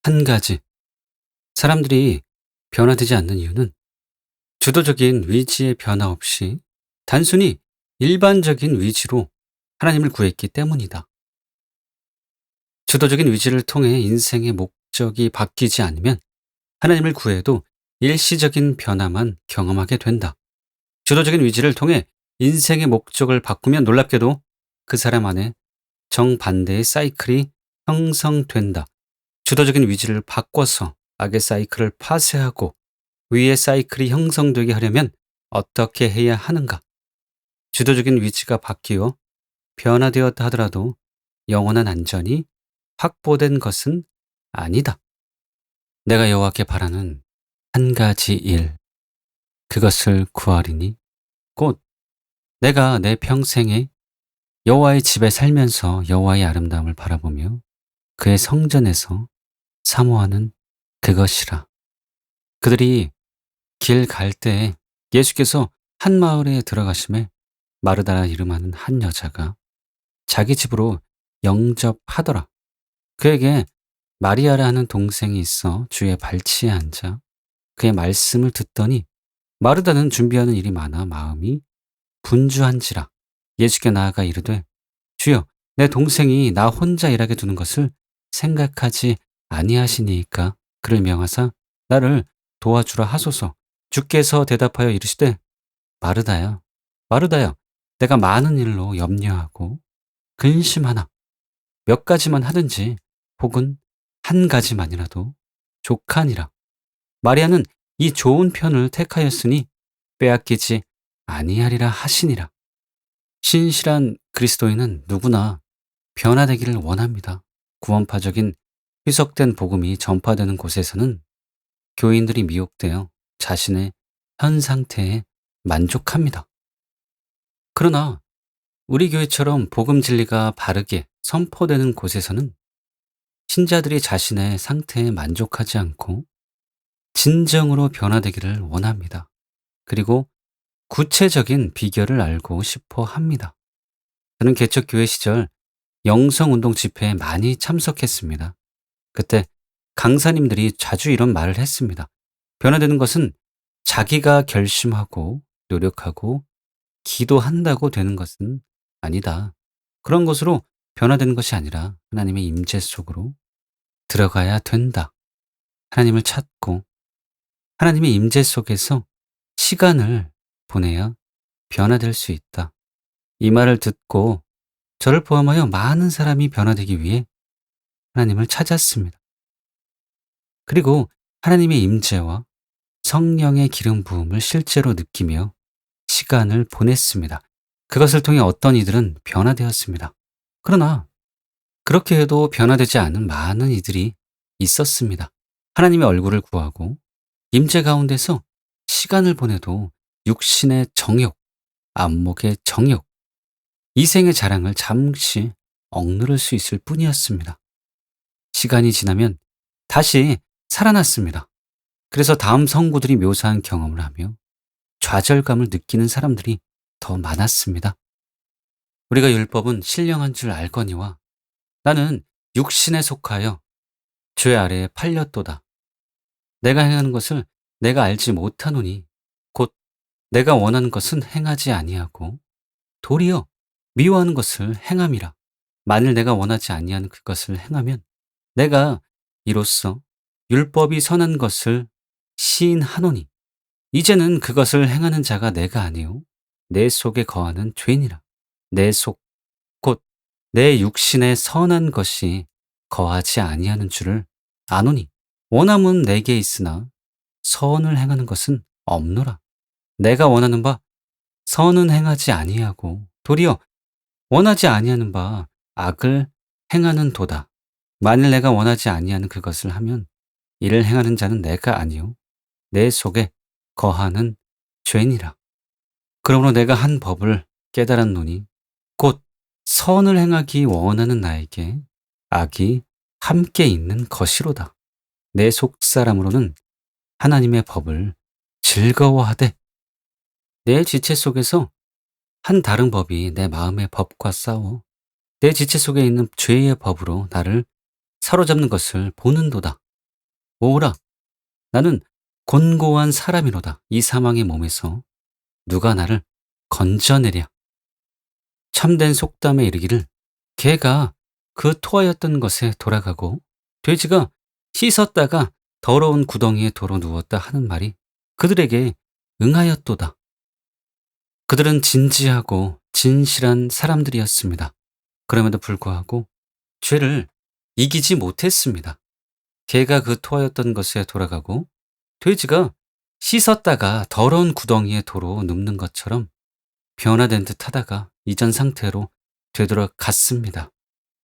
한 가지, 사람들이 변화되지 않는 이유는 주도적인 위치의 변화 없이 단순히 일반적인 위치로 하나님을 구했기 때문이다. 주도적인 위치를 통해 인생의 목적이 바뀌지 않으면 하나님을 구해도 일시적인 변화만 경험하게 된다. 주도적인 위치를 통해 인생의 목적을 바꾸면 놀랍게도 그 사람 안에 정반대의 사이클이 형성된다. 주도적인 위치를 바꿔서 악의 사이클을 파쇄하고 위의 사이클이 형성되게 하려면 어떻게 해야 하는가? 주도적인 위치가 바뀌어 변화되었다 하더라도 영원한 안전이 확보된 것은 아니다. 내가 여호와께 바라는 한 가지 일, 그것을 구하리니 곧 내가 내 평생에 여호와의 집에 살면서 여호와의 아름다움을 바라보며 그의 성전에서 사모하는 그것이라. 그들이 길 갈 때에 예수께서 한 마을에 들어가심에 마르다라 이름하는 한 여자가 자기 집으로 영접하더라. 그에게 마리아라 하는 동생이 있어 주의 발치에 앉아 그의 말씀을 듣더니 마르다는 준비하는 일이 많아 마음이 분주한지라. 예수께 나아가 이르되 주여, 내 동생이 나 혼자 일하게 두는 것을 생각하지 아니하시니까 그를 명하사 나를 도와주라 하소서. 주께서 대답하여 이르시되 마르다야, 마르다야, 내가 많은 일로 염려하고 근심하나 몇 가지만 하든지 혹은 한 가지만이라도 족하니라. 마리아는 이 좋은 편을 택하였으니 빼앗기지 아니하리라 하시니라. 신실한 그리스도인은 누구나 변화되기를 원합니다. 구원파적인 희석된 복음이 전파되는 곳에서는 교인들이 미혹되어 자신의 현 상태에 만족합니다. 그러나 우리 교회처럼 복음 진리가 바르게 선포되는 곳에서는 신자들이 자신의 상태에 만족하지 않고 진정으로 변화되기를 원합니다. 그리고 구체적인 비결을 알고 싶어 합니다. 저는 개척교회 시절 영성운동 집회에 많이 참석했습니다. 그때 강사님들이 자주 이런 말을 했습니다. 변화되는 것은 자기가 결심하고 노력하고 기도한다고 되는 것은 아니다. 그런 것으로 변화되는 것이 아니라 하나님의 임재 속으로 들어가야 된다. 하나님을 찾고 하나님의 임재 속에서 시간을 보내야 변화될 수 있다. 이 말을 듣고 저를 포함하여 많은 사람이 변화되기 위해 하나님을 찾았습니다. 그리고 하나님의 임재와 성령의 기름 부음을 실제로 느끼며 시간을 보냈습니다. 그것을 통해 어떤 이들은 변화되었습니다. 그러나 그렇게 해도 변화되지 않은 많은 이들이 있었습니다. 하나님의 얼굴을 구하고 임재 가운데서 시간을 보내도 육신의 정욕, 안목의 정욕, 이생의 자랑을 잠시 억누를 수 있을 뿐이었습니다. 시간이 지나면 다시 살아났습니다. 그래서 다음 성구들이 묘사한 경험을 하며 좌절감을 느끼는 사람들이 더 많았습니다. 우리가 율법은 신령한 줄 알거니와 나는 육신에 속하여 죄 아래에 팔렸도다. 내가 행하는 것을 내가 알지 못하노니 곧 내가 원하는 것은 행하지 아니하고 도리어 미워하는 것을 행함이라. 만일 내가 원하지 아니하는 그것을 행하면 내가 이로써 율법이 선한 것을 시인하노니 이제는 그것을 행하는 자가 내가 아니요 내 속에 거하는 죄니라. 내 속, 곧 내 육신에 선한 것이 거하지 아니하는 줄을 아노니 원함은 내게 있으나 선을 행하는 것은 없노라. 내가 원하는 바 선은 행하지 아니하고 도리어 원하지 아니하는 바 악을 행하는 도다. 만일 내가 원하지 아니하는 그것을 하면 이를 행하는 자는 내가 아니요 내 속에 거하는 죄니라. 그러므로 내가 한 법을 깨달았노니 곧 선을 행하기 원하는 나에게 악이 함께 있는 것이로다. 내 속사람으로는 하나님의 법을 즐거워하되 내 지체 속에서 한 다른 법이 내 마음의 법과 싸워 내 지체 속에 있는 죄의 법으로 나를 사로잡는 것을 보는도다. 오라, 나는 곤고한 사람이로다. 이 사망의 몸에서 누가 나를 건져내랴. 참된 속담에 이르기를 개가 그 토하였던 것에 돌아가고 돼지가 씻었다가 더러운 구덩이에 도로 누웠다 하는 말이 그들에게 응하였도다. 그들은 진지하고 진실한 사람들이었습니다. 그럼에도 불구하고 죄를 이기지 못했습니다. 개가 그 토하였던 것에 돌아가고 돼지가 씻었다가 더러운 구덩이에 도로 눕는 것처럼 변화된 듯 하다가 이전 상태로 되돌아갔습니다.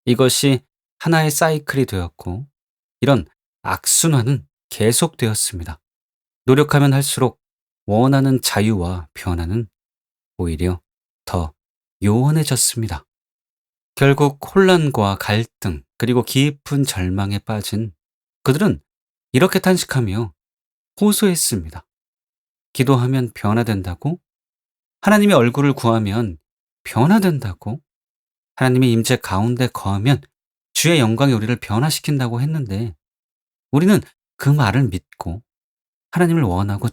이것이 하나의 사이클이 되었고 이런 악순환은 계속되었습니다. 노력하면 할수록 원하는 자유와 변화는 오히려 더 요원해졌습니다. 결국 혼란과 갈등 그리고 깊은 절망에 빠진 그들은 이렇게 탄식하며 호소했습니다. 기도하면 변화된다고? 하나님의 얼굴을 구하면 변화된다고? 하나님의 임재 가운데 거하면 주의 영광이 우리를 변화시킨다고 했는데 우리는 그 말을 믿고 하나님을 원하고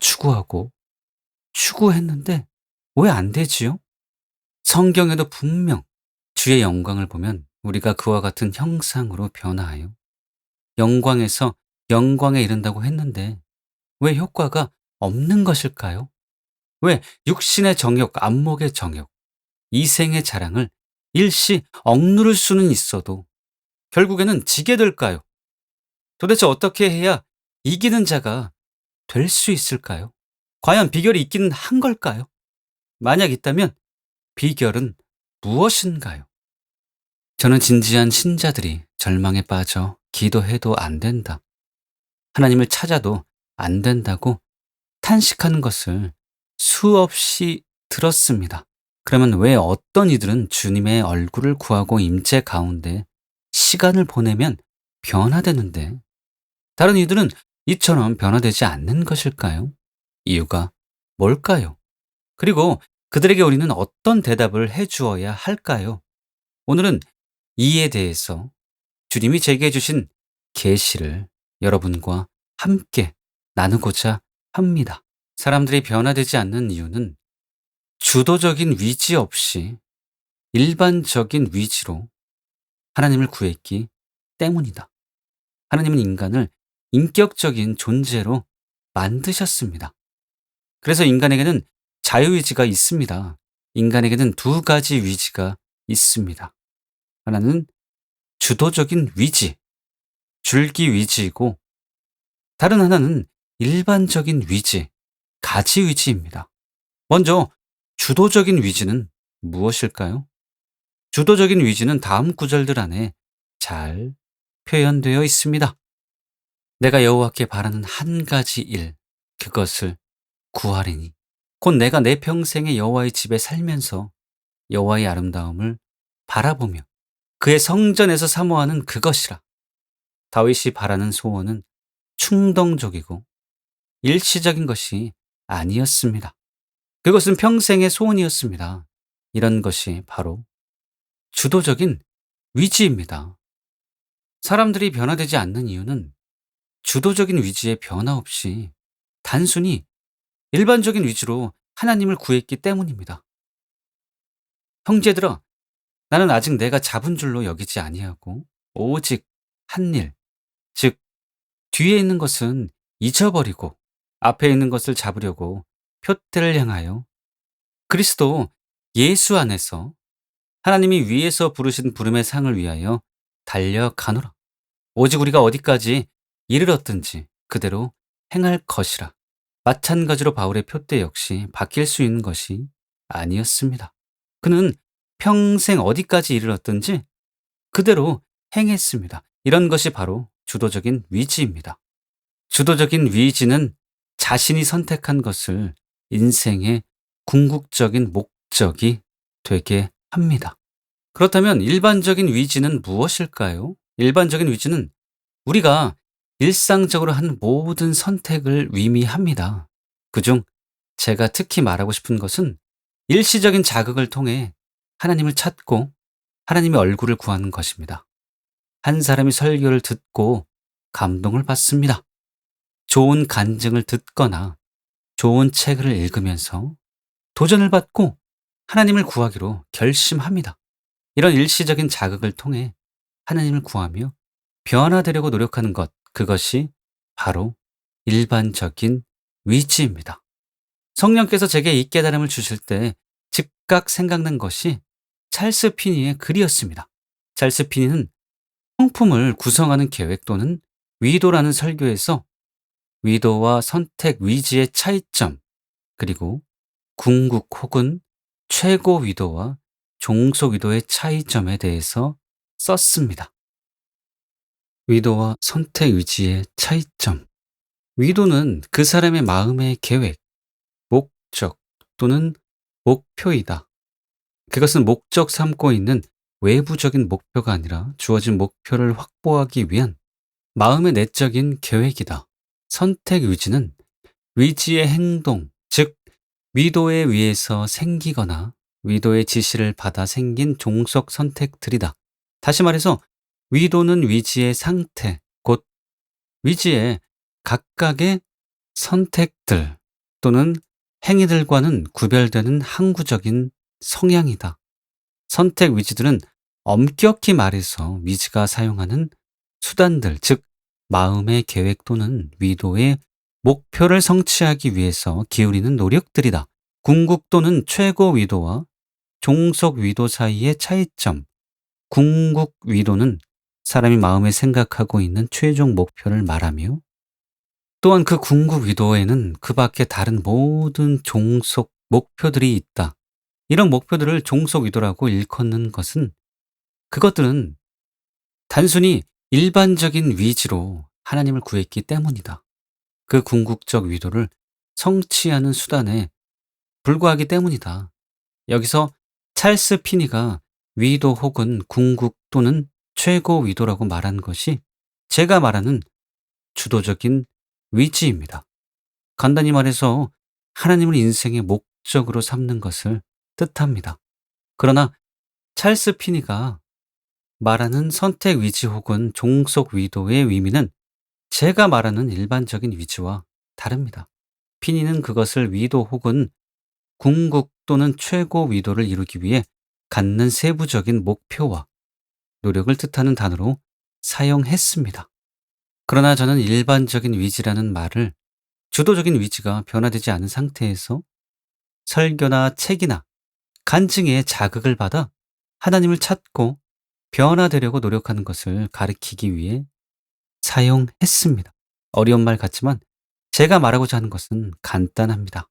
추구했는데 왜 안 되지요? 성경에도 분명 주의 영광을 보면 우리가 그와 같은 형상으로 변화하여 영광에서 영광에 이른다고 했는데 왜 효과가 없는 것일까요? 왜 육신의 정욕, 안목의 정욕, 이생의 자랑을 일시 억누를 수는 있어도 결국에는 지게 될까요? 도대체 어떻게 해야 이기는 자가 될 수 있을까요? 과연 비결이 있기는 한 걸까요? 만약 있다면 비결은 무엇인가요? 저는 진지한 신자들이 절망에 빠져 기도해도 안 된다. 하나님을 찾아도 안 된다고 탄식하는 것을 수없이 들었습니다. 그러면 왜 어떤 이들은 주님의 얼굴을 구하고 임재 가운데 시간을 보내면 변화되는데 다른 이들은 이처럼 변화되지 않는 것일까요? 이유가 뭘까요? 그리고 그들에게 우리는 어떤 대답을 해주어야 할까요? 오늘은 이에 대해서 주님이 제게 주신 계시를 여러분과 함께 나누고자 합니다. 사람들이 변화되지 않는 이유는 주도적인 위지 없이 일반적인 위지로 하나님을 구했기 때문이다. 하나님은 인간을 인격적인 존재로 만드셨습니다. 그래서 인간에게는 자유의지가 있습니다. 인간에게는 두 가지 위지가 있습니다. 하나는 주도적인 위지, 줄기 위지이고 다른 하나는 일반적인 위지, 가지 위지입니다. 먼저 주도적인 위지는 무엇일까요? 주도적인 위지는 다음 구절들 안에 잘 표현되어 있습니다. 내가 여호와께 바라는 한 가지 일, 그것을 구하리니 곧 내가 내 평생에 여호와의 집에 살면서 여호와의 아름다움을 바라보며 그의 성전에서 사모하는 그것이라. 다윗이 바라는 소원은 충동적이고 일시적인 것이 아니었습니다. 그것은 평생의 소원이었습니다. 이런 것이 바로 주도적인 위지입니다. 사람들이 변화되지 않는 이유는 주도적인 위지의 변화 없이 단순히 일반적인 위주로 하나님을 구했기 때문입니다. 형제들아, 나는 아직 내가 잡은 줄로 여기지 아니하고 오직 한 일, 즉 뒤에 있는 것은 잊어버리고 앞에 있는 것을 잡으려고 표대를 향하여 그리스도 예수 안에서 하나님이 위에서 부르신 부름의 상을 위하여 달려가노라. 오직 우리가 어디까지 이르렀든지 그대로 행할 것이라. 마찬가지로 바울의 표대 역시 바뀔 수 있는 것이 아니었습니다. 그는 평생 어디까지 이르렀든지 그대로 행했습니다. 이런 것이 바로 주도적인 위지입니다. 주도적인 위지는 자신이 선택한 것을 인생의 궁극적인 목적이 되게 합니다. 그렇다면 일반적인 위지는 무엇일까요? 일반적인 위지는 우리가 일상적으로 하는 모든 선택을 의미합니다. 그중 제가 특히 말하고 싶은 것은 일시적인 자극을 통해 하나님을 찾고 하나님의 얼굴을 구하는 것입니다. 한 사람이 설교를 듣고 감동을 받습니다. 좋은 간증을 듣거나 좋은 책을 읽으면서 도전을 받고 하나님을 구하기로 결심합니다. 이런 일시적인 자극을 통해 하나님을 구하며 변화되려고 노력하는 것, 그것이 바로 일반적인 위지입니다. 성령께서 제게 이 깨달음을 주실 때 즉각 생각난 것이 찰스 피니의 글이었습니다. 찰스 피니는 성품을 구성하는 계획 또는 위도라는 설교에서 위도와 선택 위지의 차이점, 그리고 궁극 혹은 최고 위도와 종속 위도의 차이점에 대해서 썼습니다. 위도와 선택 위지의 차이점. 위도는 그 사람의 마음의 계획, 목적 또는 목표이다. 그것은 목적 삼고 있는 외부적인 목표가 아니라 주어진 목표를 확보하기 위한 마음의 내적인 계획이다. 선택 위지는 위지의 행동, 즉 위도에 의해서 생기거나 위도의 지시를 받아 생긴 종속 선택들이다. 다시 말해서 위도는 위지의 상태, 곧 위지의 각각의 선택들 또는 행위들과는 구별되는 항구적인 성향이다. 선택 위지들은 엄격히 말해서 위지가 사용하는 수단들, 즉 마음의 계획 또는 위도의 목표를 성취하기 위해서 기울이는 노력들이다. 궁극 또는 최고 위도와 종속 위도 사이의 차이점. 궁극 위도는 사람이 마음에 생각하고 있는 최종 목표를 말하며, 또한 그 궁극 위도에는 그 밖에 다른 모든 종속 목표들이 있다. 이런 목표들을 종속 위도라고 일컫는 것은, 그것들은 단순히 일반적인 위지로 하나님을 구했기 때문이다. 그 궁극적 위도를 성취하는 수단에 불과하기 때문이다. 여기서 찰스 피니가 위도 혹은 궁극 또는 최고 위도라고 말한 것이 제가 말하는 주도적인 위지입니다. 간단히 말해서 하나님을 인생의 목적으로 삼는 것을 뜻합니다. 그러나 찰스 피니가 말하는 선택 위지 혹은 종속 위도의 의미는 제가 말하는 일반적인 위지와 다릅니다. 피니는 그것을 위도 혹은 궁극 또는 최고 위도를 이루기 위해 갖는 세부적인 목표와 노력을 뜻하는 단어로 사용했습니다. 그러나 저는 일반적인 위지라는 말을 주도적인 위지가 변화되지 않은 상태에서 설교나 책이나 간증에 자극을 받아 하나님을 찾고 변화되려고 노력하는 것을 가리키기 위해 사용했습니다. 어려운 말 같지만 제가 말하고자 하는 것은 간단합니다.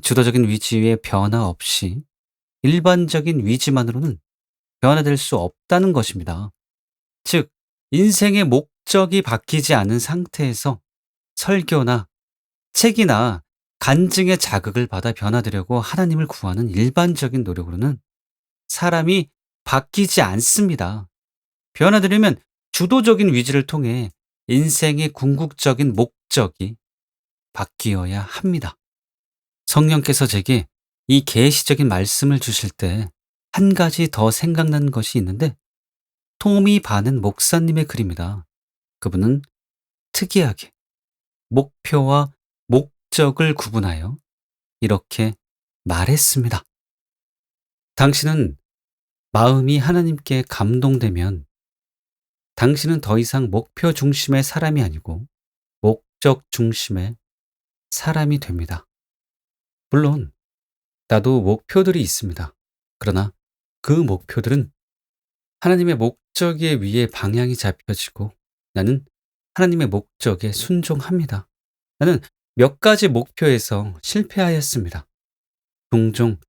주도적인 위지의 변화 없이 일반적인 위지만으로는 변화될 수 없다는 것입니다. 즉, 인생의 목적이 바뀌지 않은 상태에서 설교나 책이나 간증의 자극을 받아 변화되려고 하나님을 구하는 일반적인 노력으로는 사람이 바뀌지 않습니다. 변화되려면 주도적인 위지를 통해 인생의 궁극적인 목적이 바뀌어야 합니다. 성령께서 제게 이 계시적인 말씀을 주실 때 한 가지 더 생각난 것이 있는데, 토미 바는 목사님의 글입니다. 그분은 특이하게 목표와 목적을 구분하여 이렇게 말했습니다. 당신은 마음이 하나님께 감동되면 당신은 더 이상 목표 중심의 사람이 아니고 목적 중심의 사람이 됩니다. 물론 나도 목표들이 있습니다. 그러나 그 목표들은 하나님의 목적에 의해 방향이 잡혀지고 나는 하나님의 목적에 순종합니다. 나는 몇 가지 목표에서 실패하였습니다. 종종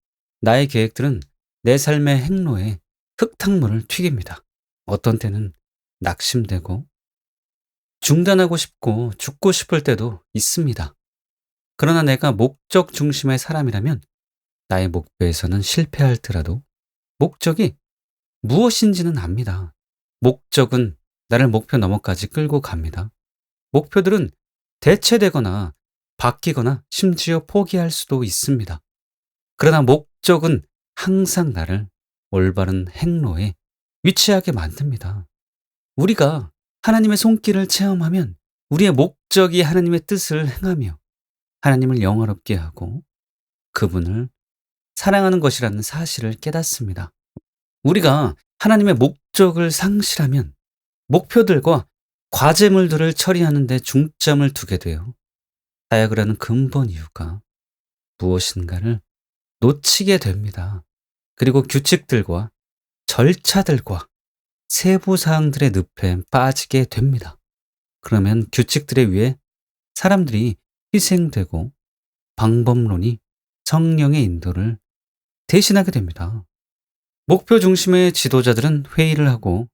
나의 계획들은 내 삶의 행로에 흙탕물을 튀깁니다. 어떤 때는 낙심되고 중단하고 싶고 죽고 싶을 때도 있습니다. 그러나 내가 목적 중심의 사람이라면 나의 목표에서는 실패할지라도 목적이 무엇인지는 압니다. 목적은 나를 목표 너머까지 끌고 갑니다. 목표들은 대체되거나 바뀌거나 심지어 포기할 수도 있습니다. 그러나 목적은 항상 나를 올바른 행로에 위치하게 만듭니다. 우리가 하나님의 손길을 체험하면 우리의 목적이 하나님의 뜻을 행하며 하나님을 영화롭게 하고 그분을 사랑하는 것이라는 사실을 깨닫습니다. 우리가 하나님의 목적을 상실하면 목표들과 과제물들을 처리하는 데 중점을 두게 돼요. 사역을 하는 근본 이유가 무엇인가를 놓치게 됩니다. 그리고 규칙들과 절차들과 세부 사항들의 늪에 빠지게 됩니다. 그러면 규칙들에 의해 사람들이 희생되고 방법론이 성령의 인도를 대신하게 됩니다. 목표 중심의 지도자들은 회의를 하고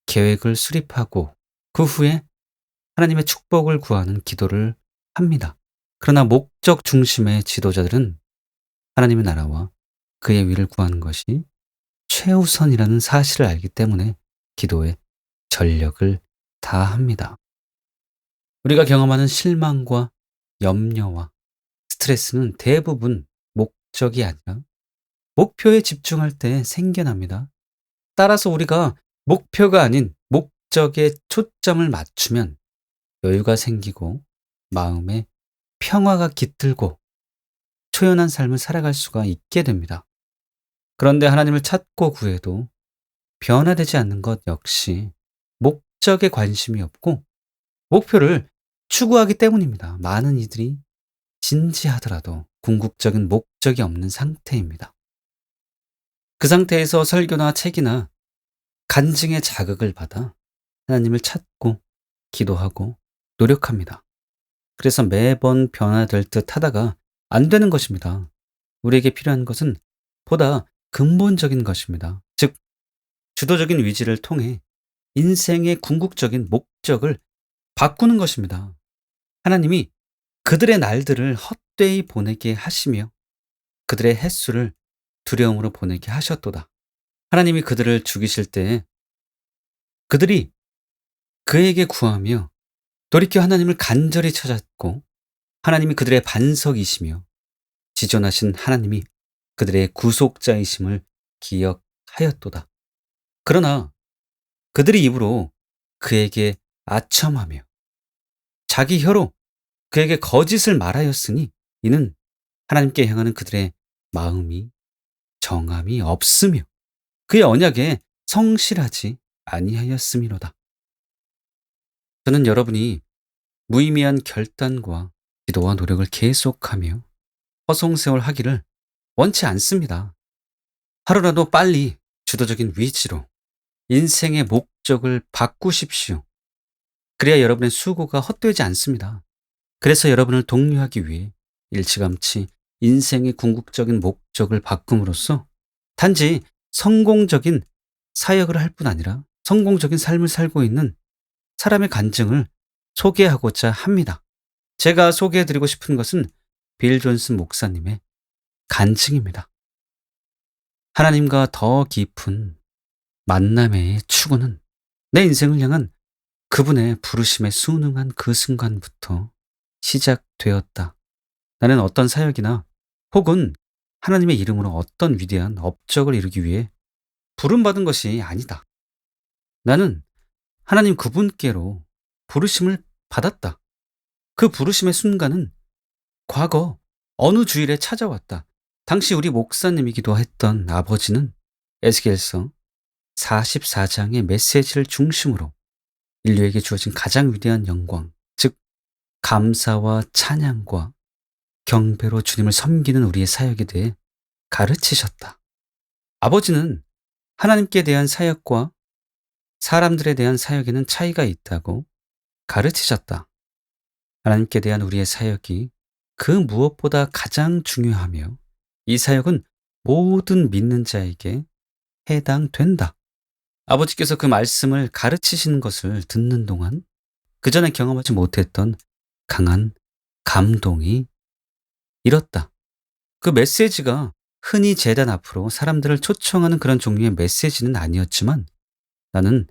계획을 수립하고 그 후에 하나님의 축복을 구하는 기도를 합니다. 그러나 목적 중심의 지도자들은 하나님의 나라와 그의 위를 구하는 것이 최우선이라는 사실을 알기 때문에 기도에 전력을 다합니다. 우리가 경험하는 실망과 염려와 스트레스는 대부분 목적이 아니라 목표에 집중할 때 생겨납니다. 따라서 우리가 목표가 아닌 목적에 초점을 맞추면 여유가 생기고 마음에 평화가 깃들고 초연한 삶을 살아갈 수가 있게 됩니다. 그런데 하나님을 찾고 구해도 변화되지 않는 것 역시 목적에 관심이 없고 목표를 추구하기 때문입니다. 많은 이들이 진지하더라도 궁극적인 목적이 없는 상태입니다. 그 상태에서 설교나 책이나 간증의 자극을 받아 하나님을 찾고 기도하고 노력합니다. 그래서 매번 변화될 듯 하다가 안 되는 것입니다. 우리에게 필요한 것은 보다 근본적인 것입니다. 즉, 주도적인 위지를 통해 인생의 궁극적인 목적을 바꾸는 것입니다. 하나님이 그들의 날들을 헛되이 보내게 하시며 그들의 햇수를 두려움으로 보내게 하셨도다. 하나님이 그들을 죽이실 때에 그들이 그에게 구하며 돌이켜 하나님을 간절히 찾았고 하나님이 그들의 반석이시며 지존하신 하나님이 그들의 구속자이심을 기억하였도다. 그러나 그들이 입으로 그에게 아첨하며 자기 혀로 그에게 거짓을 말하였으니 이는 하나님께 향하는 그들의 마음이 정함이 없으며 그의 언약에 성실하지 아니하였음이로다. 저는 여러분이 무의미한 결단과 기도와 노력을 계속하며 허송세월 하기를 원치 않습니다. 하루라도 빨리 주도적인 위치로 인생의 목적을 바꾸십시오. 그래야 여러분의 수고가 헛되지 않습니다. 그래서 여러분을 독려하기 위해 일찌감치 인생의 궁극적인 목적을 바꿈으로써 단지 성공적인 사역을 할 뿐 아니라 성공적인 삶을 살고 있는 사람의 간증을 소개하고자 합니다. 제가 소개해드리고 싶은 것은 빌 존슨 목사님의 간증입니다. 하나님과 더 깊은 만남의 추구는 내 인생을 향한 그분의 부르심에 순응한 그 순간부터 시작되었다. 나는 어떤 사역이나 혹은 하나님의 이름으로 어떤 위대한 업적을 이루기 위해 부름받은 것이 아니다. 나는 하나님 그분께로 부르심을 받았다. 그 부르심의 순간은 과거 어느 주일에 찾아왔다. 당시 우리 목사님이기도 했던 아버지는 에스겔서 44장의 메시지를 중심으로 인류에게 주어진 가장 위대한 영광, 즉 감사와 찬양과 경배로 주님을 섬기는 우리의 사역에 대해 가르치셨다. 아버지는 하나님께 대한 사역과 사람들에 대한 사역에는 차이가 있다고 가르치셨다. 하나님께 대한 우리의 사역이 그 무엇보다 가장 중요하며 이 사역은 모든 믿는 자에게 해당된다. 아버지께서 그 말씀을 가르치시는 것을 듣는 동안 그전에 경험하지 못했던 강한 감동이 일었다. 그 메시지가 흔히 제단 앞으로 사람들을 초청하는 그런 종류의 메시지는 아니었지만 나는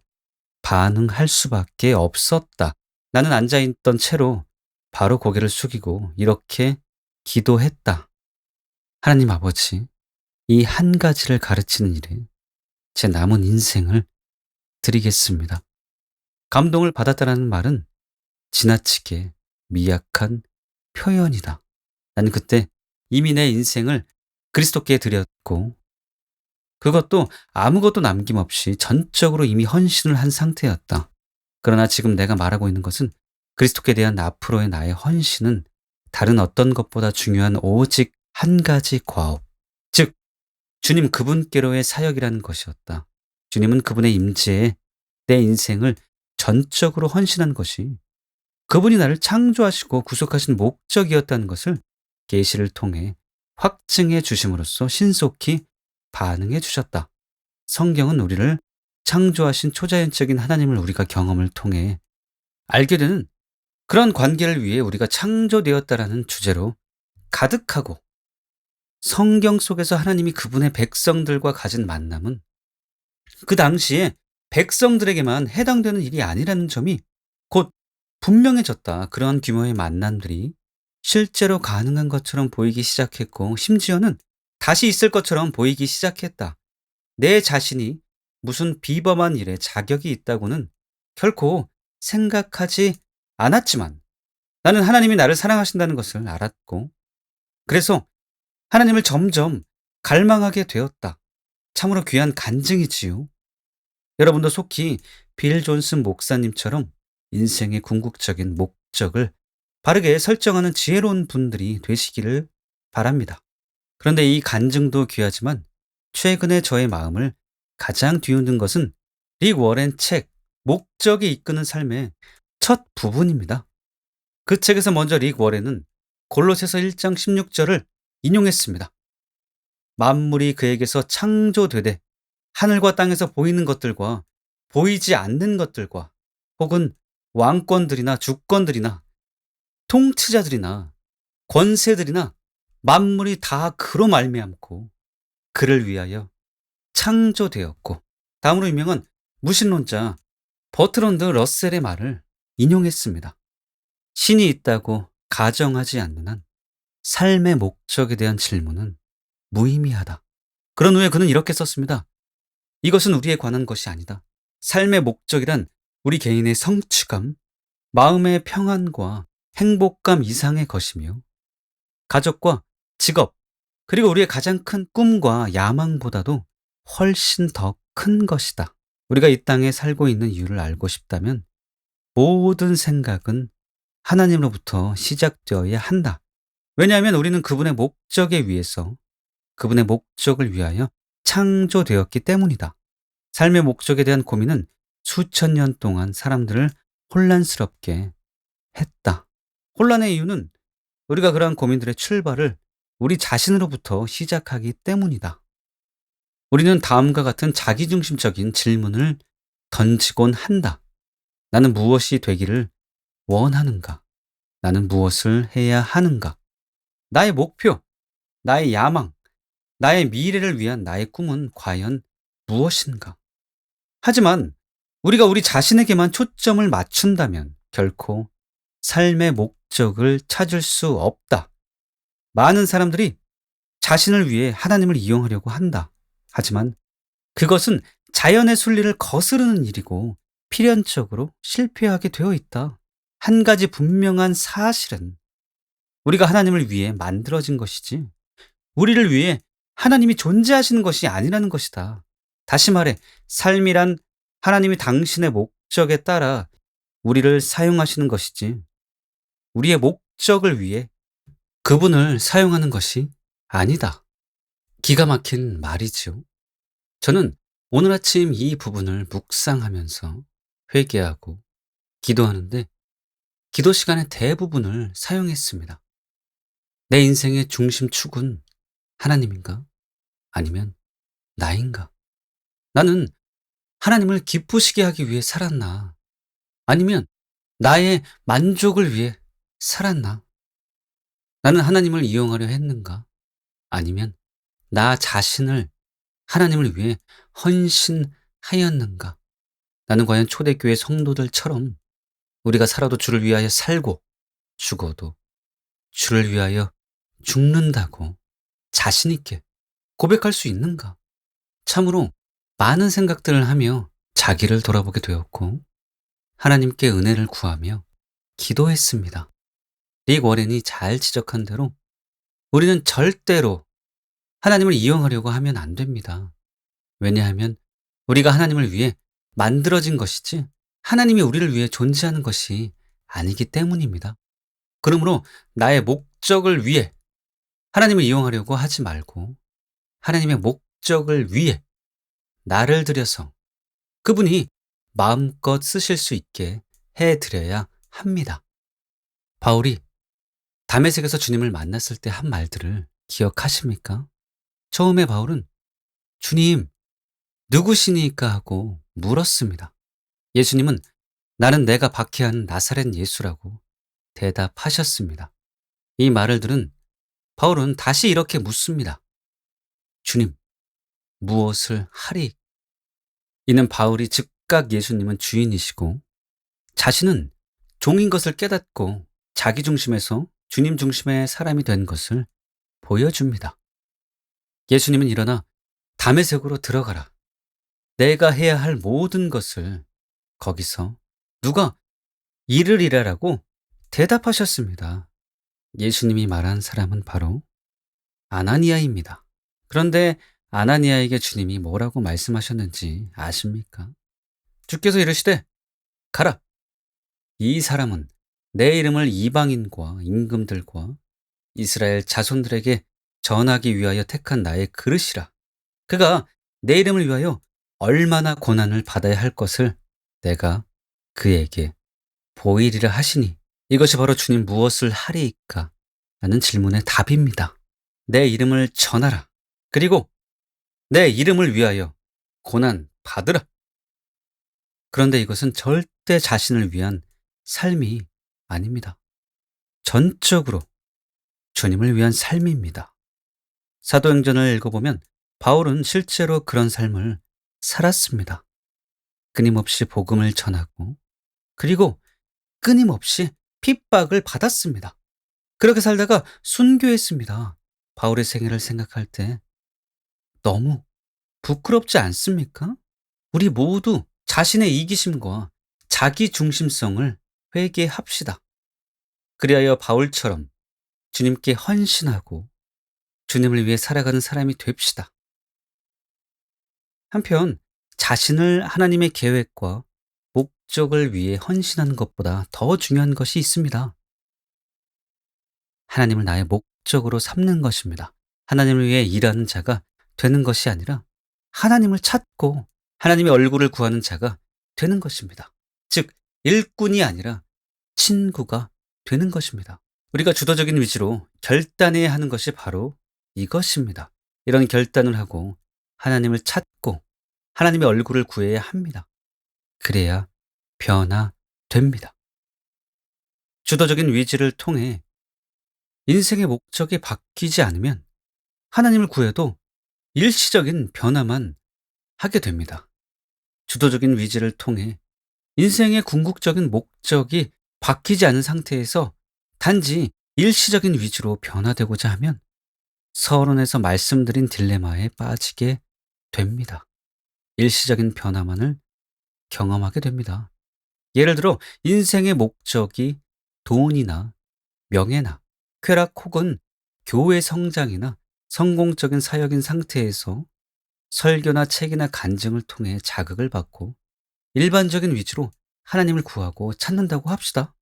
반응할 수밖에 없었다. 나는 앉아있던 채로 바로 고개를 숙이고 이렇게 기도했다. 하나님 아버지, 이 한 가지를 가르치는 일에 제 남은 인생을 드리겠습니다. 감동을 받았다는 말은 지나치게 미약한 표현이다. 나는 그때 이미 내 인생을 그리스도께 드렸고 그것도 아무것도 남김없이 전적으로 이미 헌신을 한 상태였다. 그러나 지금 내가 말하고 있는 것은 그리스도께 대한 앞으로의 나의 헌신은 다른 어떤 것보다 중요한 오직 한 가지 과업, 즉 주님 그분께로의 사역이라는 것이었다. 주님은 그분의 임재에 내 인생을 전적으로 헌신한 것이 그분이 나를 창조하시고 구속하신 목적이었다는 것을 계시를 통해 확증해 주심으로써 신속히 반응해 주셨다. 성경은 우리를 창조하신 초자연적인 하나님을 우리가 경험을 통해 알게 되는 그런 관계를 위해 우리가 창조되었다라는 주제로 가득하고 성경 속에서 하나님이 그분의 백성들과 가진 만남은 그 당시에 백성들에게만 해당되는 일이 아니라는 점이 곧 분명해졌다. 그런 규모의 만남들이 실제로 가능한 것처럼 보이기 시작했고 심지어는 다시 있을 것처럼 보이기 시작했다. 내 자신이 무슨 비범한 일에 자격이 있다고는 결코 생각하지 않았지만 나는 하나님이 나를 사랑하신다는 것을 알았고 그래서 하나님을 점점 갈망하게 되었다. 참으로 귀한 간증이지요. 여러분도 속히 빌 존슨 목사님처럼 인생의 궁극적인 목적을 바르게 설정하는 지혜로운 분들이 되시기를 바랍니다. 그런데 이 간증도 귀하지만 최근에 저의 마음을 가장 뒤흔든 것은 릭 워렌 책 목적이 이끄는 삶의 첫 부분입니다. 그 책에서 먼저 릭 워렌은 골로새서 1장 16절을 인용했습니다. 만물이 그에게서 창조되되 하늘과 땅에서 보이는 것들과 보이지 않는 것들과 혹은 왕권들이나 주권들이나 통치자들이나 권세들이나 만물이 다 그로 말미암고 그를 위하여 창조되었고 다음으로 유명한 무신론자 버트런드 러셀의 말을 인용했습니다. 신이 있다고 가정하지 않는 한 삶의 목적에 대한 질문은 무의미하다. 그런 후에 그는 이렇게 썼습니다. 이것은 우리에 관한 것이 아니다. 삶의 목적이란 우리 개인의 성취감, 마음의 평안과 행복감 이상의 것이며 가족과 직업, 그리고 우리의 가장 큰 꿈과 야망보다도 훨씬 더 큰 것이다. 우리가 이 땅에 살고 있는 이유를 알고 싶다면 모든 생각은 하나님으로부터 시작되어야 한다. 왜냐하면 우리는 그분의 목적에 의해서 그분의 목적을 위하여 창조되었기 때문이다. 삶의 목적에 대한 고민은 수천 년 동안 사람들을 혼란스럽게 했다. 혼란의 이유는 우리가 그러한 고민들의 출발을 우리 자신으로부터 시작하기 때문이다. 우리는 다음과 같은 자기중심적인 질문을 던지곤 한다. 나는 무엇이 되기를 원하는가? 나는 무엇을 해야 하는가? 나의 목표, 나의 야망, 나의 미래를 위한 나의 꿈은 과연 무엇인가? 하지만 우리가 우리 자신에게만 초점을 맞춘다면 결코 삶의 목적을 찾을 수 없다. 많은 사람들이 자신을 위해 하나님을 이용하려고 한다. 하지만 그것은 자연의 순리를 거스르는 일이고 필연적으로 실패하게 되어 있다. 한 가지 분명한 사실은 우리가 하나님을 위해 만들어진 것이지 우리를 위해 하나님이 존재하시는 것이 아니라는 것이다. 다시 말해 삶이란 하나님이 당신의 목적에 따라 우리를 사용하시는 것이지 우리의 목적을 위해 그분을 사용하는 것이 아니다. 기가 막힌 말이지요. 저는 오늘 아침 이 부분을 묵상하면서 회개하고 기도하는데 기도 시간의 대부분을 사용했습니다. 내 인생의 중심축은 하나님인가? 아니면 나인가? 나는 하나님을 기쁘시게 하기 위해 살았나? 아니면 나의 만족을 위해 살았나? 나는 하나님을 이용하려 했는가? 아니면 나 자신을 하나님을 위해 헌신하였는가? 나는 과연 초대교회 성도들처럼 우리가 살아도 주를 위하여 살고 죽어도 주를 위하여 죽는다고 자신 있게 고백할 수 있는가? 참으로 많은 생각들을 하며 자기를 돌아보게 되었고 하나님께 은혜를 구하며 기도했습니다. 릭 워렌이 잘 지적한 대로 우리는 절대로 하나님을 이용하려고 하면 안 됩니다. 왜냐하면 우리가 하나님을 위해 만들어진 것이지 하나님이 우리를 위해 존재하는 것이 아니기 때문입니다. 그러므로 나의 목적을 위해 하나님을 이용하려고 하지 말고 하나님의 목적을 위해 나를 들여서 그분이 마음껏 쓰실 수 있게 해드려야 합니다. 바울이 다메섹에서 주님을 만났을 때 한 말들을 기억하십니까? 처음에 바울은 주님, 누구시니까 하고 물었습니다. 예수님은 나는 내가 박해하는 나사렛 예수라고 대답하셨습니다. 이 말을 들은 바울은 다시 이렇게 묻습니다. 주님, 무엇을 하리? 이는 바울이 즉각 예수님은 주인이시고 자신은 종인 것을 깨닫고 자기 중심에서 주님 중심의 사람이 된 것을 보여줍니다. 예수님은 일어나 다메섹으로 들어가라. 내가 해야 할 모든 것을 거기서 누가 이르리라라고 대답하셨습니다. 예수님이 말한 사람은 바로 아나니아입니다. 그런데 아나니아에게 주님이 뭐라고 말씀하셨는지 아십니까? 주께서 이르시되 가라. 이 사람은 내 이름을 이방인과 임금들과 이스라엘 자손들에게 전하기 위하여 택한 나의 그릇이라. 그가 내 이름을 위하여 얼마나 고난을 받아야 할 것을 내가 그에게 보이리라 하시니 이것이 바로 주님 무엇을 하리이까? 라는 질문의 답입니다. 내 이름을 전하라. 그리고 내 이름을 위하여 고난 받으라. 그런데 이것은 절대 자신을 위한 삶이 아닙니다. 전적으로 주님을 위한 삶입니다. 사도행전을 읽어보면 바울은 실제로 그런 삶을 살았습니다. 끊임없이 복음을 전하고 그리고 끊임없이 핍박을 받았습니다. 그렇게 살다가 순교했습니다. 바울의 생애를 생각할 때 너무 부끄럽지 않습니까? 우리 모두 자신의 이기심과 자기 중심성을 회개합시다. 그리하여 바울처럼 주님께 헌신하고 주님을 위해 살아가는 사람이 됩시다. 한편 자신을 하나님의 계획과 목적을 위해 헌신하는 것보다 더 중요한 것이 있습니다. 하나님을 나의 목적으로 삼는 것입니다. 하나님을 위해 일하는 자가 되는 것이 아니라 하나님을 찾고 하나님의 얼굴을 구하는 자가 되는 것입니다. 즉, 일꾼이 아니라 친구가 되는 것입니다. 우리가 주도적인 위치로 결단해야 하는 것이 바로 이것입니다. 이런 결단을 하고 하나님을 찾고 하나님의 얼굴을 구해야 합니다. 그래야 변화됩니다. 주도적인 위치를 통해 인생의 목적이 바뀌지 않으면 하나님을 구해도 일시적인 변화만 하게 됩니다. 주도적인 위치를 통해 인생의 궁극적인 목적이 바뀌지 않은 상태에서 단지 일시적인 위주로 변화되고자 하면 서론에서 말씀드린 딜레마에 빠지게 됩니다. 일시적인 변화만을 경험하게 됩니다. 예를 들어 인생의 목적이 돈이나 명예나 쾌락 혹은 교회 성장이나 성공적인 사역인 상태에서 설교나 책이나 간증을 통해 자극을 받고 일반적인 위주로 하나님을 구하고 찾는다고 합시다.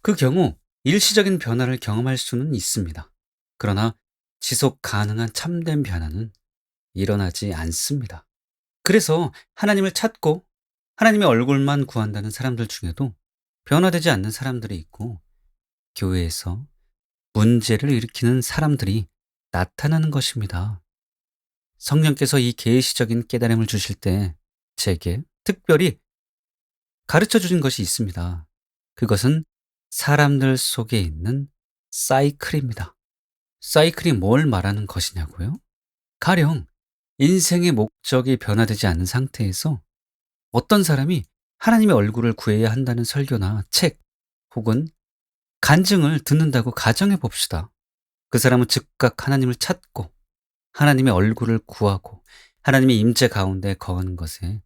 그 경우 일시적인 변화를 경험할 수는 있습니다. 그러나 지속 가능한 참된 변화는 일어나지 않습니다. 그래서 하나님을 찾고 하나님의 얼굴만 구한다는 사람들 중에도 변화되지 않는 사람들이 있고 교회에서 문제를 일으키는 사람들이 나타나는 것입니다. 성령께서 이 계시적인 깨달음을 주실 때 제게 특별히 가르쳐 주신 것이 있습니다. 그것은 사람들 속에 있는 사이클입니다. 사이클이 뭘 말하는 것이냐고요? 가령 인생의 목적이 변화되지 않는 상태에서 어떤 사람이 하나님의 얼굴을 구해야 한다는 설교나 책 혹은 간증을 듣는다고 가정해 봅시다. 그 사람은 즉각 하나님을 찾고 하나님의 얼굴을 구하고 하나님의 임재 가운데 거하는 것의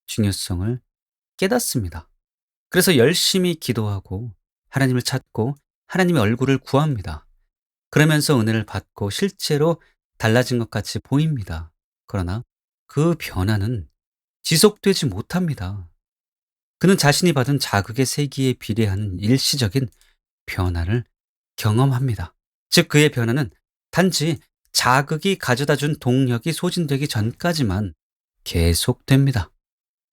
중요성을 깨닫습니다. 그래서 열심히 기도하고 하나님을 찾고 하나님의 얼굴을 구합니다. 그러면서 은혜를 받고 실제로 달라진 것 같이 보입니다. 그러나 그 변화는 지속되지 못합니다. 그는 자신이 받은 자극의 세기에 비례하는 일시적인 변화를 경험합니다. 즉, 그의 변화는 단지 자극이 가져다 준 동력이 소진되기 전까지만 계속됩니다.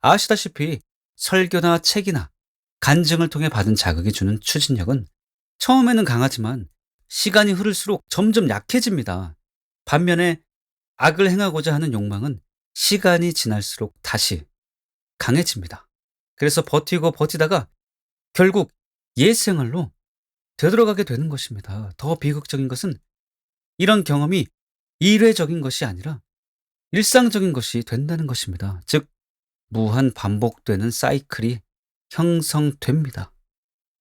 아시다시피 설교나 책이나 간증을 통해 받은 자극이 주는 추진력은 처음에는 강하지만 시간이 흐를수록 점점 약해집니다. 반면에 악을 행하고자 하는 욕망은 시간이 지날수록 다시 강해집니다. 그래서 버티고 버티다가 결국 옛 생활로 되돌아가게 되는 것입니다. 더 비극적인 것은 이런 경험이 일회적인 것이 아니라 일상적인 것이 된다는 것입니다. 즉, 무한 반복되는 사이클이 형성됩니다.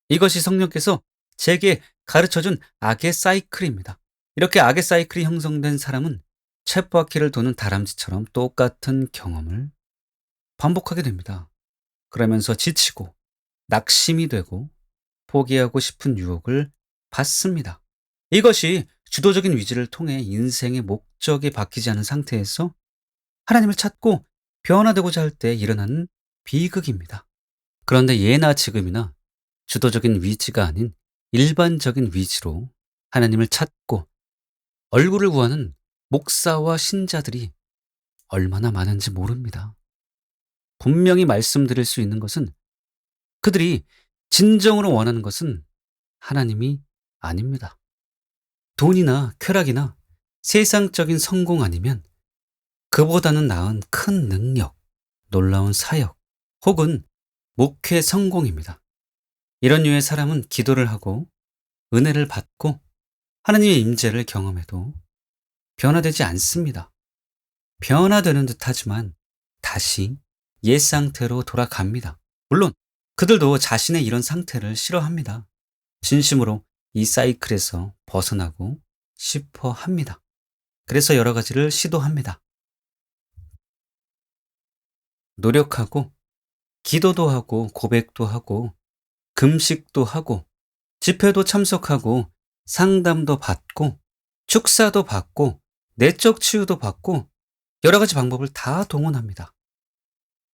이것이 성령께서 제게 가르쳐준 악의 사이클입니다. 이렇게 악의 사이클이 형성된 사람은 쳇바퀴를 도는 다람쥐처럼 똑같은 경험을 반복하게 됩니다. 그러면서 지치고 낙심이 되고 포기하고 싶은 유혹을 받습니다. 이것이 주도적인 위지를 통해 인생의 목적이 바뀌지 않은 상태에서 하나님을 찾고 변화되고자 할 때 일어나는 비극입니다. 그런데 예나 지금이나 주도적인 위지가 아닌 일반적인 위지로 하나님을 찾고 얼굴을 구하는 목사와 신자들이 얼마나 많은지 모릅니다. 분명히 말씀드릴 수 있는 것은 그들이 진정으로 원하는 것은 하나님이 아닙니다. 돈이나 쾌락이나 세상적인 성공 아니면 그보다는 나은 큰 능력, 놀라운 사역, 혹은 목회 성공입니다. 이런 류의 사람은 기도를 하고 은혜를 받고 하나님의 임재를 경험해도 변화되지 않습니다. 변화되는 듯 하지만 다시 옛 상태로 돌아갑니다. 물론 그들도 자신의 이런 상태를 싫어합니다. 진심으로 이 사이클에서 벗어나고 싶어 합니다. 그래서 여러 가지를 시도합니다. 노력하고 기도도 하고 고백도 하고 금식도 하고 집회도 참석하고 상담도 받고 축사도 받고 내적 치유도 받고 여러 가지 방법을 다 동원합니다.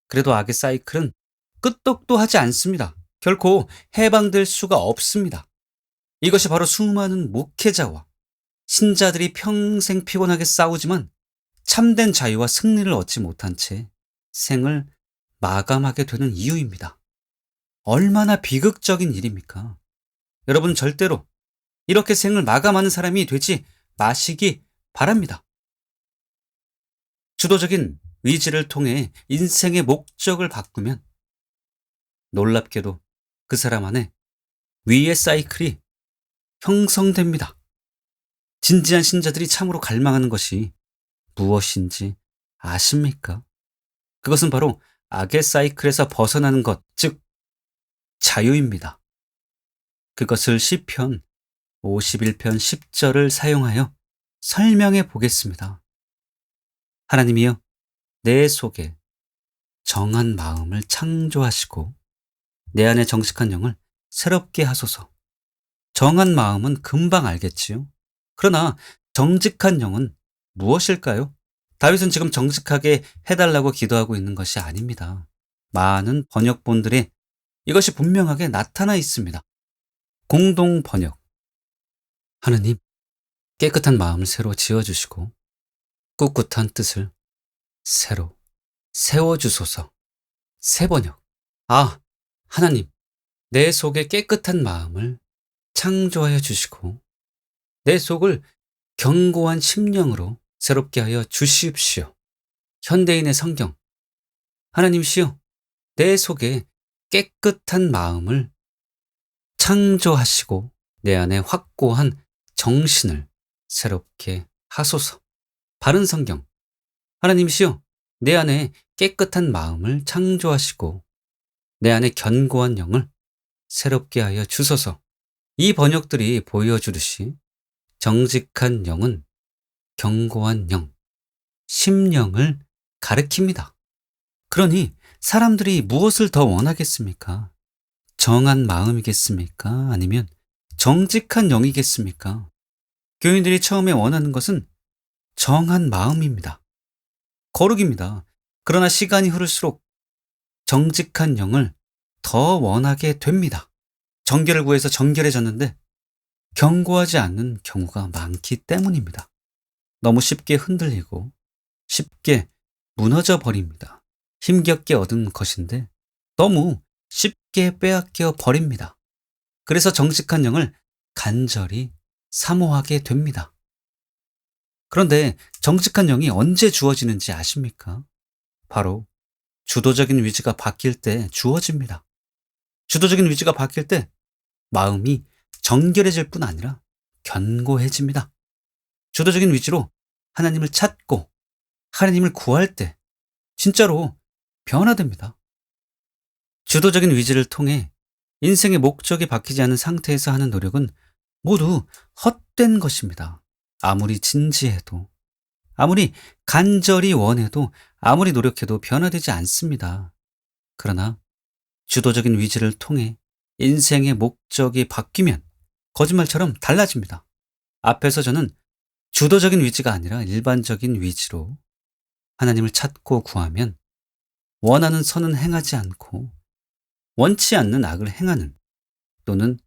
그래도 악의 사이클은 끄떡도 하지 않습니다. 결코 해방될 수가 없습니다. 이것이 바로 수많은 목회자와 신자들이 평생 피곤하게 싸우지만 참된 자유와 승리를 얻지 못한 채 생을 마감하게 되는 이유입니다. 얼마나 비극적인 일입니까? 여러분, 절대로 이렇게 생을 마감하는 사람이 되지 마시기 바랍니다. 주도적인 의지를 통해 인생의 목적을 바꾸면 놀랍게도 그 사람 안에 위의 사이클이 형성됩니다. 진지한 신자들이 참으로 갈망하는 것이 무엇인지 아십니까? 그것은 바로 악의 사이클에서 벗어나는 것, 즉 자유입니다. 그것을 시편 51편 10절을 사용하여 설명해 보겠습니다. 하나님이여, 내 속에 정한 마음을 창조하시고 내 안에 정직한 영을 새롭게 하소서. 정한 마음은 금방 알겠지요. 그러나 정직한 영은 무엇일까요? 다윗은 지금 정직하게 해달라고 기도하고 있는 것이 아닙니다. 많은 번역본들에 이것이 분명하게 나타나 있습니다. 공동 번역. 하느님, 깨끗한 마음을 새로 지어주시고 꿋꿋한 뜻을 새로 세워주소서. 새 번역. 하나님, 내 속에 깨끗한 마음을 창조하여 주시고 내 속을 견고한 심령으로 새롭게 하여 주시옵시오. 현대인의 성경. 하나님이시여, 내 속에 깨끗한 마음을 창조하시고 내 안에 확고한 정신을 새롭게 하소서. 바른 성경. 하나님이시여, 내 안에 깨끗한 마음을 창조하시고 내 안에 견고한 영을 새롭게 하여 주소서. 이 번역들이 보여주듯이 정직한 영은 견고한 영, 심령을 가리킵니다. 그러니 사람들이 무엇을 더 원하겠습니까? 정한 마음이겠습니까? 아니면 정직한 영이겠습니까? 교인들이 처음에 원하는 것은 정한 마음입니다. 거룩입니다. 그러나 시간이 흐를수록 정직한 영을 더 원하게 됩니다. 정결을 구해서 정결해졌는데 경고하지 않는 경우가 많기 때문입니다. 너무 쉽게 흔들리고 쉽게 무너져 버립니다. 힘겹게 얻은 것인데 너무 쉽게 빼앗겨 버립니다. 그래서 정직한 영을 간절히 사모하게 됩니다. 그런데 정직한 영이 언제 주어지는지 아십니까? 바로 주도적인 위치가 바뀔 때 주어집니다. 주도적인 위치가 바뀔 때 마음이 정결해질 뿐 아니라 견고해집니다. 주도적인 위치로 하나님을 찾고 하나님을 구할 때 진짜로 변화됩니다. 주도적인 위치를 통해 인생의 목적이 바뀌지 않은 상태에서 하는 노력은 모두 헛된 것입니다. 아무리 진지해도, 아무리 간절히 원해도, 아무리 노력해도 변화되지 않습니다. 그러나 주도적인 위치를 통해 인생의 목적이 바뀌면 거짓말처럼 달라집니다. 앞에서 저는 주도적인 위치가 아니라 일반적인 위치로 하나님을 찾고 구하면 원하는 선은 행하지 않고 원치 않는 악을 행하는, 또는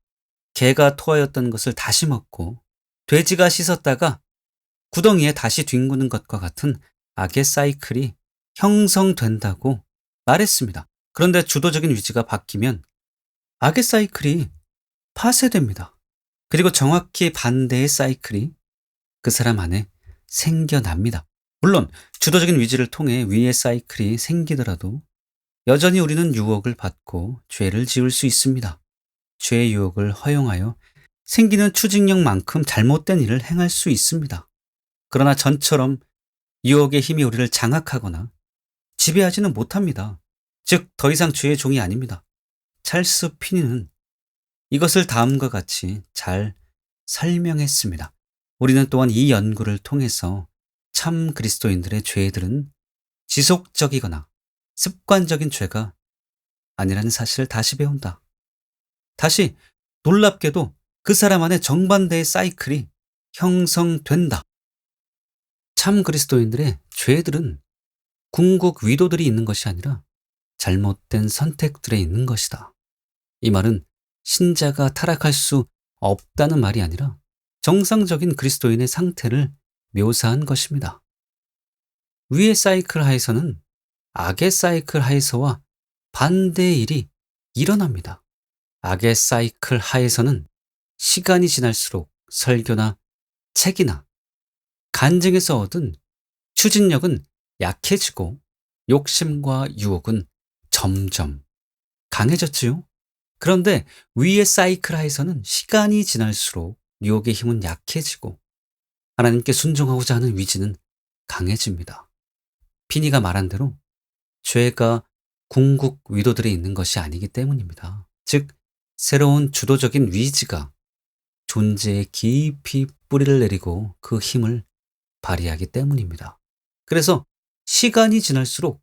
개가 토하였던 것을 다시 먹고 돼지가 씻었다가 구덩이에 다시 뒹구는 것과 같은 악의 사이클이 형성된다고 말했습니다. 그런데 주도적인 위치가 바뀌면 악의 사이클이 파쇄됩니다. 그리고 정확히 반대의 사이클이 그 사람 안에 생겨납니다. 물론 주도적인 위치를 통해 위의 사이클이 생기더라도 여전히 우리는 유혹을 받고 죄를 지을 수 있습니다. 죄의 유혹을 허용하여 생기는 추진력만큼 잘못된 일을 행할 수 있습니다. 그러나 전처럼 유혹의 힘이 우리를 장악하거나 지배하지는 못합니다. 즉, 더 이상 죄의 종이 아닙니다. 찰스 피니는 이것을 다음과 같이 잘 설명했습니다. 우리는 또한 이 연구를 통해서 참 그리스도인들의 죄들은 지속적이거나 습관적인 죄가 아니라는 사실을 다시 배운다. 다시 놀랍게도 그 사람 안에 정반대의 사이클이 형성된다. 참 그리스도인들의 죄들은 궁극 위도들이 있는 것이 아니라 잘못된 선택들에 있는 것이다. 이 말은 신자가 타락할 수 없다는 말이 아니라 정상적인 그리스도인의 상태를 묘사한 것입니다. 위의 사이클 하에서는 악의 사이클 하에서와 반대의 일이 일어납니다. 악의 사이클 하에서는 시간이 지날수록 설교나 책이나 간증에서 얻은 추진력은 약해지고 욕심과 유혹은 점점 강해졌지요. 그런데 위의 사이클 하에서는 시간이 지날수록 유혹의 힘은 약해지고 하나님께 순종하고자 하는 위지는 강해집니다. 피니가 말한 대로 죄가 궁극 위도들에 있는 것이 아니기 때문입니다. 즉, 새로운 주도적인 위지가 존재에 깊이 뿌리를 내리고 그 힘을 발휘하기 때문입니다. 그래서 시간이 지날수록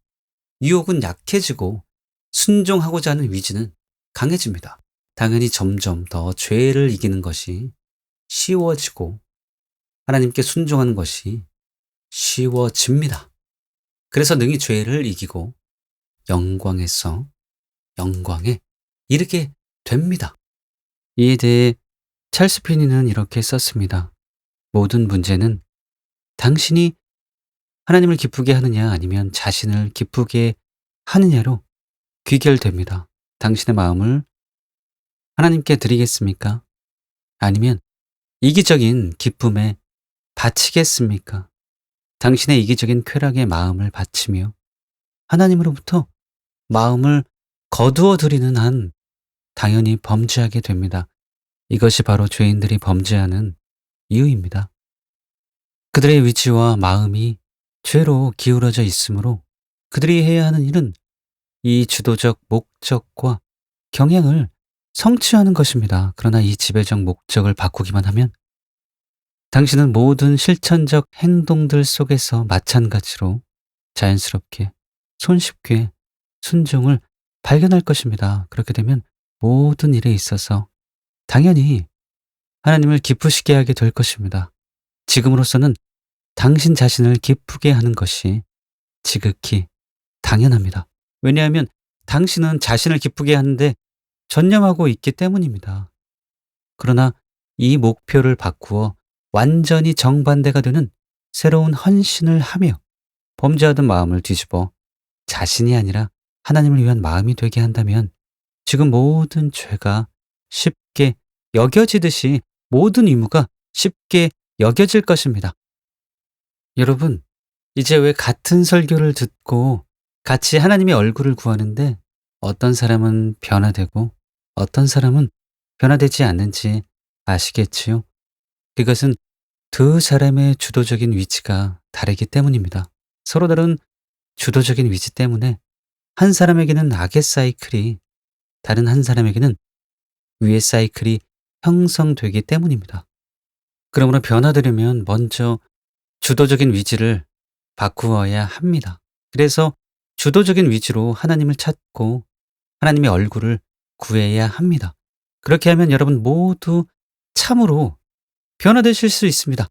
유혹은 약해지고 순종하고자 하는 위지는 강해집니다. 당연히 점점 더 죄를 이기는 것이 쉬워지고 하나님께 순종하는 것이 쉬워집니다. 그래서 능히 죄를 이기고 영광에서 영광에 이르게 됩니다. 이에 대해 찰스 피니는 이렇게 썼습니다. 모든 문제는 당신이 하나님을 기쁘게 하느냐 아니면 자신을 기쁘게 하느냐로 귀결됩니다. 당신의 마음을 하나님께 드리겠습니까? 아니면 이기적인 기쁨에 바치겠습니까? 당신의 이기적인 쾌락에 마음을 바치며 하나님으로부터 마음을 거두어 드리는 한 당연히 범죄하게 됩니다. 이것이 바로 죄인들이 범죄하는 이유입니다. 그들의 위치와 마음이 죄로 기울어져 있으므로 그들이 해야 하는 일은 이 주도적 목적과 경향을 성취하는 것입니다. 그러나 이 지배적 목적을 바꾸기만 하면 당신은 모든 실천적 행동들 속에서 마찬가지로 자연스럽게 손쉽게 순종을 발견할 것입니다. 그렇게 되면 모든 일에 있어서 당연히 하나님을 기쁘시게 하게 될 것입니다. 지금으로서는 당신 자신을 기쁘게 하는 것이 지극히 당연합니다. 왜냐하면 당신은 자신을 기쁘게 하는데 전념하고 있기 때문입니다. 그러나 이 목표를 바꾸어 완전히 정반대가 되는 새로운 헌신을 하며 범죄하던 마음을 뒤집어 자신이 아니라 하나님을 위한 마음이 되게 한다면 지금 모든 죄가 쉽게 여겨지듯이 모든 의무가 쉽게 여겨질 것입니다. 여러분, 이제 왜 같은 설교를 듣고 같이 하나님의 얼굴을 구하는데 어떤 사람은 변화되고 어떤 사람은 변화되지 않는지 아시겠지요? 그것은 두 사람의 주도적인 위치가 다르기 때문입니다. 서로 다른 주도적인 위치 때문에 한 사람에게는 악의 사이클이 다른 한 사람에게는 위의 사이클이 형성되기 때문입니다. 그러므로 변화되려면 먼저 주도적인 위치를 바꾸어야 합니다. 그래서 주도적인 위치로 하나님을 찾고 하나님의 얼굴을 구해야 합니다. 그렇게 하면 여러분 모두 참으로 변화되실 수 있습니다.